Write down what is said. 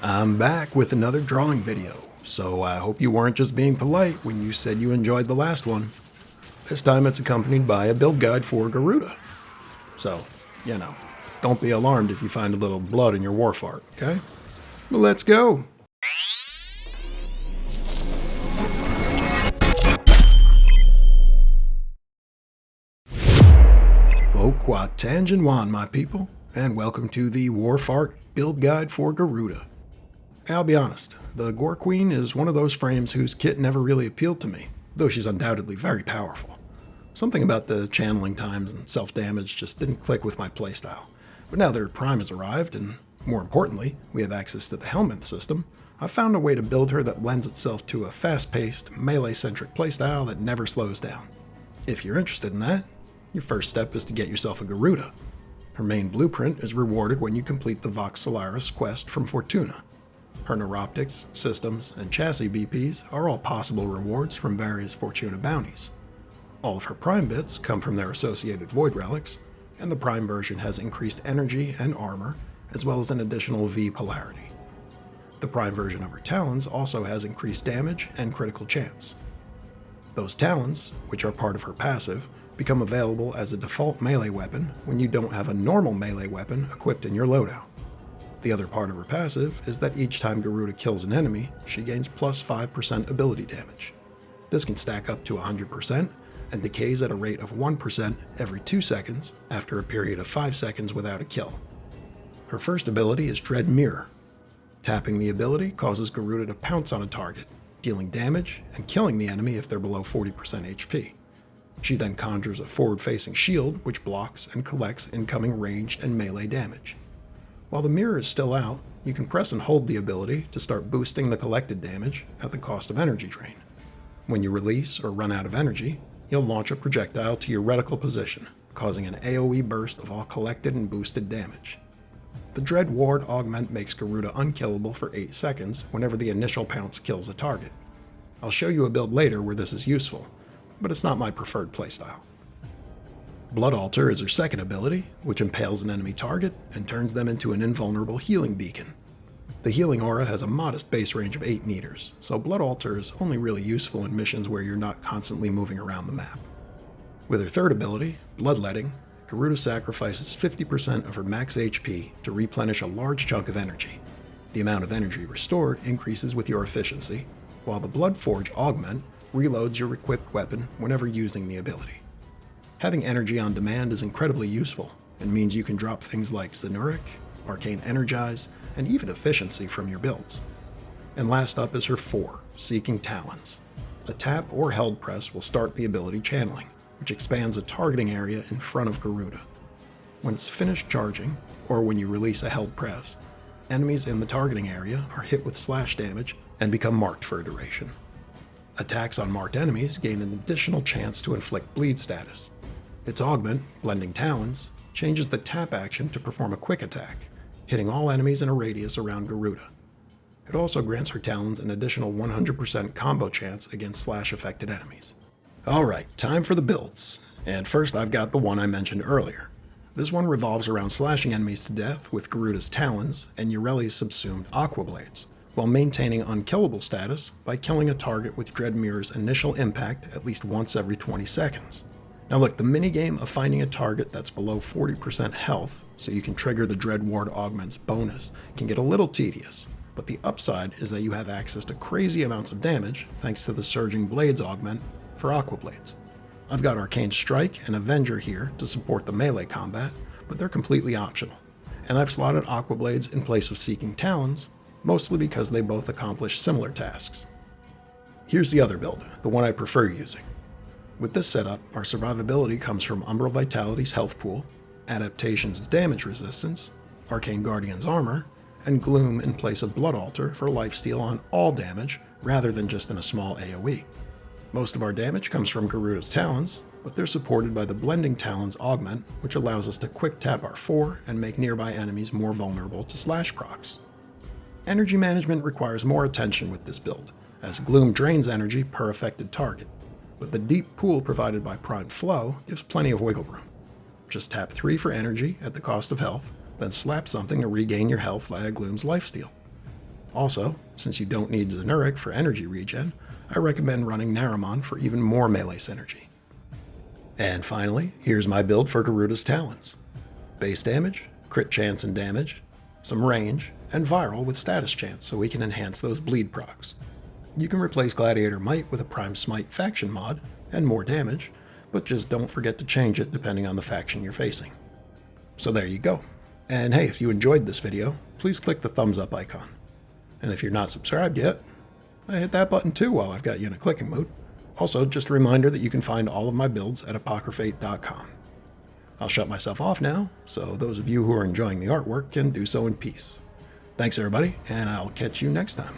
I'm back with another drawing video, so I hope you weren't just being polite when you said you enjoyed the last one. This time it's accompanied by a build guide for Garuda. So, don't be alarmed if you find a little blood in your Warfart, okay? Well, let's go! Quat Tangent Wan, my people, and welcome to the Warfart build guide for Garuda. I'll be honest, the Gore Queen is one of those frames whose kit never really appealed to me, though she's undoubtedly very powerful. Something about the channeling times and self-damage just didn't click with my playstyle. But now that her prime has arrived, and more importantly, we have access to the helmet system, I've found a way to build her that lends itself to a fast-paced, melee-centric playstyle that never slows down. If you're interested in that, your first step is to get yourself a Garuda. Her main blueprint is rewarded when you complete the Vox Solaris quest from Fortuna. Her neuroptics, systems, and chassis BPs are all possible rewards from various Fortuna bounties. All of her prime bits come from their associated void relics, and the prime version has increased energy and armor, as well as an additional V polarity. The prime version of her Talons also has increased damage and critical chance. Those Talons, which are part of her passive, become available as a default melee weapon when you don't have a normal melee weapon equipped in your loadout. The other part of her passive is that each time Garuda kills an enemy, she gains plus 5% ability damage. This can stack up to 100% and decays at a rate of 1% every 2 seconds after a period of 5 seconds without a kill. Her first ability is Dread Mirror. Tapping the ability causes Garuda to pounce on a target, dealing damage and killing the enemy if they're below 40% HP. She then conjures a forward-facing shield which blocks and collects incoming ranged and melee damage. While the mirror is still out, you can press and hold the ability to start boosting the collected damage at the cost of energy drain. When you release or run out of energy, you'll launch a projectile to your reticle position, causing an AoE burst of all collected and boosted damage. The Dread Ward augment makes Garuda unkillable for 8 seconds whenever the initial pounce kills a target. I'll show you a build later where this is useful, but it's not my preferred playstyle. Blood Altar is her second ability, which impales an enemy target and turns them into an invulnerable healing beacon. The healing aura has a modest base range of 8 meters, so Blood Altar is only really useful in missions where you're not constantly moving around the map. With her third ability, Bloodletting, Garuda sacrifices 50% of her max HP to replenish a large chunk of energy. The amount of energy restored increases with your efficiency, while the Bloodforge augment reloads your equipped weapon whenever using the ability. Having energy on demand is incredibly useful and means you can drop things like Zenuric, Arcane Energize, and even Efficiency from your builds. And last up is her 4, Seeking Talons. A tap or held press will start the ability channeling, which expands a targeting area in front of Garuda. When it's finished charging, or when you release a held press, enemies in the targeting area are hit with slash damage and become marked for a duration. Attacks on marked enemies gain an additional chance to inflict bleed status. Its augment, Blending Talons, changes the tap action to perform a quick attack, hitting all enemies in a radius around Garuda. It also grants her Talons an additional 100% combo chance against slash-affected enemies. Alright, time for the builds. And first I've got the one I mentioned earlier. This one revolves around slashing enemies to death with Garuda's Talons and Ureli's subsumed Aqua Blades, while maintaining unkillable status by killing a target with Dread Mirror's initial impact at least once every 20 seconds. Now look, the minigame of finding a target that's below 40% health, so you can trigger the Dread Ward augment's bonus, can get a little tedious, but the upside is that you have access to crazy amounts of damage thanks to the Surging Blades augment for Aqua Blades. I've got Arcane Strike and Avenger here to support the melee combat, but they're completely optional, and I've slotted Aqua Blades in place of Seeking Talons, mostly because they both accomplish similar tasks. Here's the other build, the one I prefer using. With this setup, our survivability comes from Umbral Vitality's health pool, Adaptation's damage resistance, Arcane Guardian's armor, and Gloom in place of Blood Altar for lifesteal on all damage rather than just in a small AoE. Most of our damage comes from Garuda's Talons, but they're supported by the Blending Talons augment, which allows us to quick tap our 4 and make nearby enemies more vulnerable to slash procs. Energy management requires more attention with this build, as Gloom drains energy per affected target, but the deep pool provided by Prime Flow gives plenty of wiggle room. Just tap 3 for energy at the cost of health, then slap something to regain your health via Gloom's lifesteal. Also, since you don't need Zenuric for energy regen, I recommend running Naramon for even more melee synergy. And finally, here's my build for Garuda's Talons. Base damage, crit chance and damage, some range, and viral with status chance so we can enhance those bleed procs. You can replace Gladiator Might with a Prime Smite faction mod, and more damage, but just don't forget to change it depending on the faction you're facing. So there you go. And hey, if you enjoyed this video, please click the thumbs up icon. And if you're not subscribed yet, hit that button too while I've got you in a clicking mood. Also, just a reminder that you can find all of my builds at apocryphate.com. I'll shut myself off now, so those of you who are enjoying the artwork can do so in peace. Thanks everybody, and I'll catch you next time.